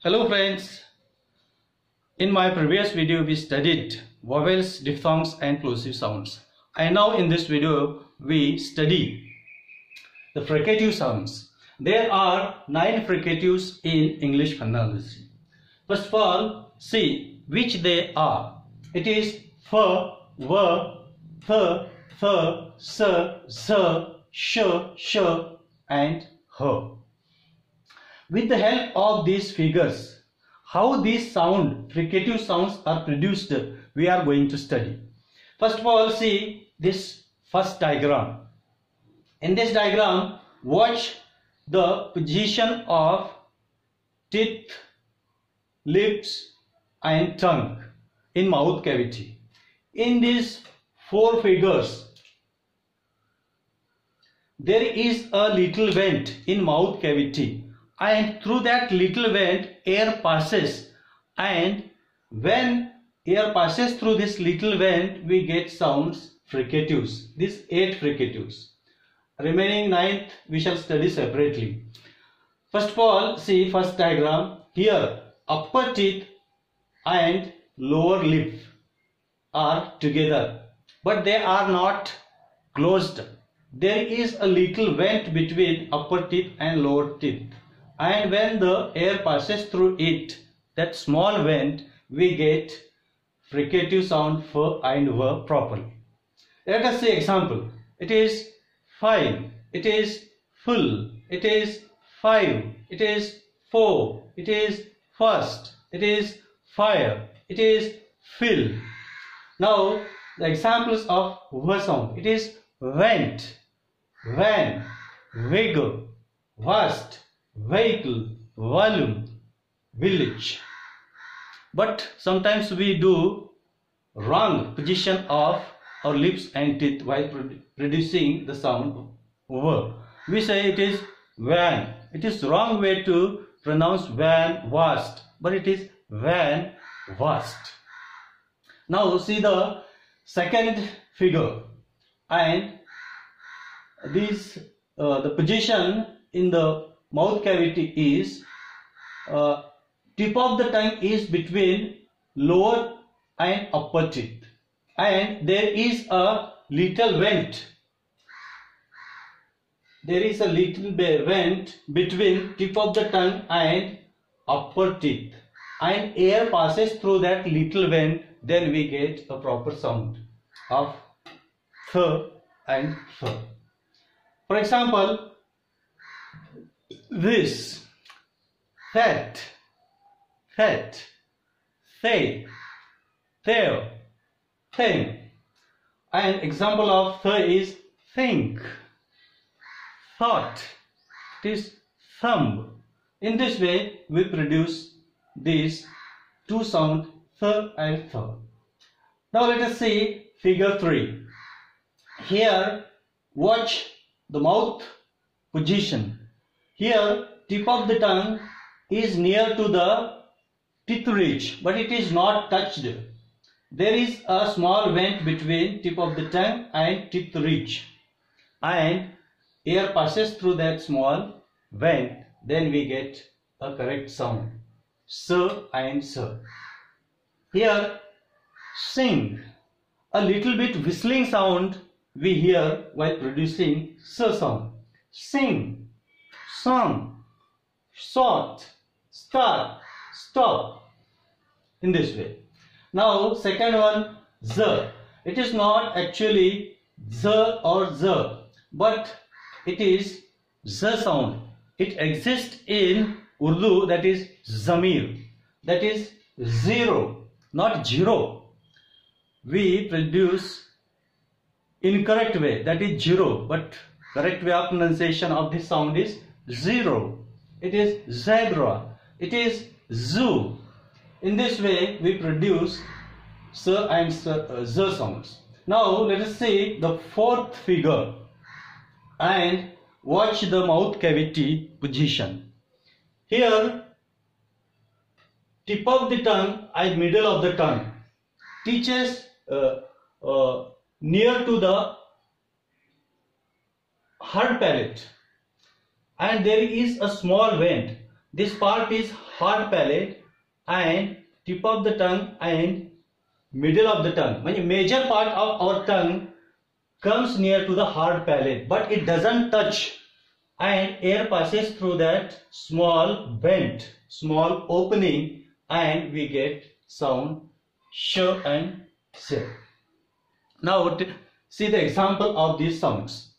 Hello friends, in my previous video we studied vowels, diphthongs and plosive sounds, and now in this video we study the fricative sounds. There are 9 fricatives in English phonology. First of all, see which they are. It is f, v, th, s, z, sh, sh and h. With the help of these figures, how these fricative sounds are produced, we are going to study. First of all, see this first diagram. In this diagram, watch the position of teeth, lips and tongue in mouth cavity. In these 4 figures, there is a little vent in mouth cavity, and through that little vent air passes, and when air passes through this little vent we get sounds fricatives. These 8 fricatives. Remaining 9th we shall study separately. First of all, see first diagram. Here upper teeth and lower lip are together, but they are not closed. There is a little vent between upper teeth and lower teeth, and when the air passes through it, that small vent, we get fricative sound f and v properly. Let us see example. It is fine, it is full, it is 5, it is 4, it is first, it is fire, it is fill. Now the examples of v sound. It is went, van, wiggle, vast, vehicle, volume, village. But sometimes we do wrong position of our lips and teeth while producing the sound v. We say it is van. It is wrong way to pronounce van, vast, but it is van, vast. Now see the second figure, and this the position in the mouth cavity is tip of the tongue is between lower and upper teeth, and there is a little vent. There is a little vent between tip of the tongue and upper teeth, and air passes through that little vent. Then we get a proper sound of th and th. For example, this, that, they, there, thing. An example of th is think, thought, it is thumb. In this way we produce these 2 sounds, th and th. Now let us see figure 3. Here watch the mouth position. Here tip of the tongue is near to the teeth ridge, but it is not touched. There is a small vent between tip of the tongue and teeth ridge, and air passes through that small vent. Then we get a correct sound, s and s. Here sing, a little bit whistling sound we hear while producing s sound. Sing, song, short, start, stop. In this way. Now second one, z. It is not actually z or z, but it is z sound. It exists in Urdu, that is zamir, that is 0, not 0. We produce incorrect way, that is 0, but correct way of pronunciation of this sound is 0. It is zebra, it is zoo. In this way we produce s and z sounds. Now let us see the 4th figure and watch the mouth cavity position. Here tip of the tongue and middle of the tongue touches near to the hard palate, and there is a small vent This part is hard palate and tip of the tongue and middle of the tongue. When major part of our tongue comes near to the hard palate, but it doesn't touch, and air passes through that small vent, small opening, and we get sound sh and s. Now see the example of these sounds.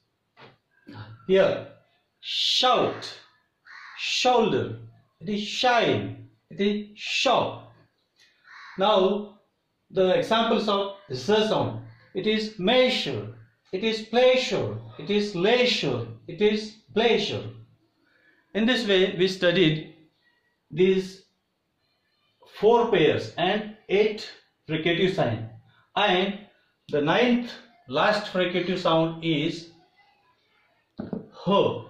Here, shout, shoulder, it is shine, it is shop. Now the examples of z sound. It is measure, it is pleasure, it is leisure, it is pleasure. In this way we studied these 4 pairs and 8 fricative signs, and the 9th last fricative sound is h.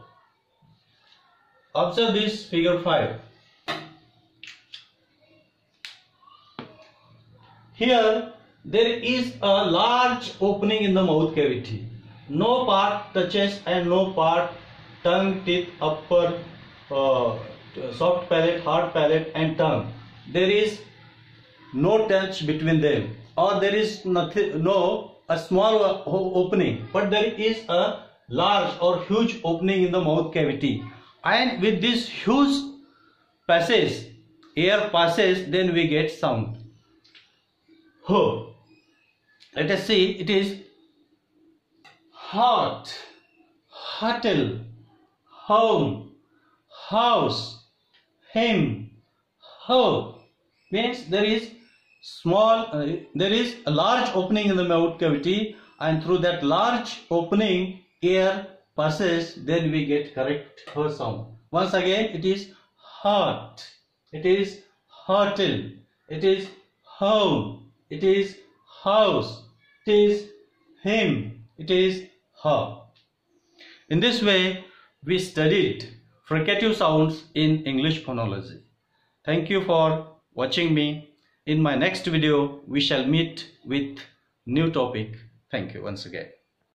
Observe this figure 5. Here there is a large opening in the mouth cavity. No part touches and no part tongue, teeth, upper, soft palate, hard palate and tongue. There is no touch between them, or there is nothing, a small opening, but there is a large or huge opening in the mouth cavity, and with this huge passage, air passes, then we get sound. H. Let us see, it is heart, hotel, home, house, him, ho. Means there is a large opening in the mouth cavity, and through that large opening air passes, then we get correct her sound. Once again, it is heart, it is hotel, it is home, it is house, it is him, it is her. In this way we studied fricative sounds in English phonology. Thank you for watching me. In my next video we shall meet with new topic. Thank you once again.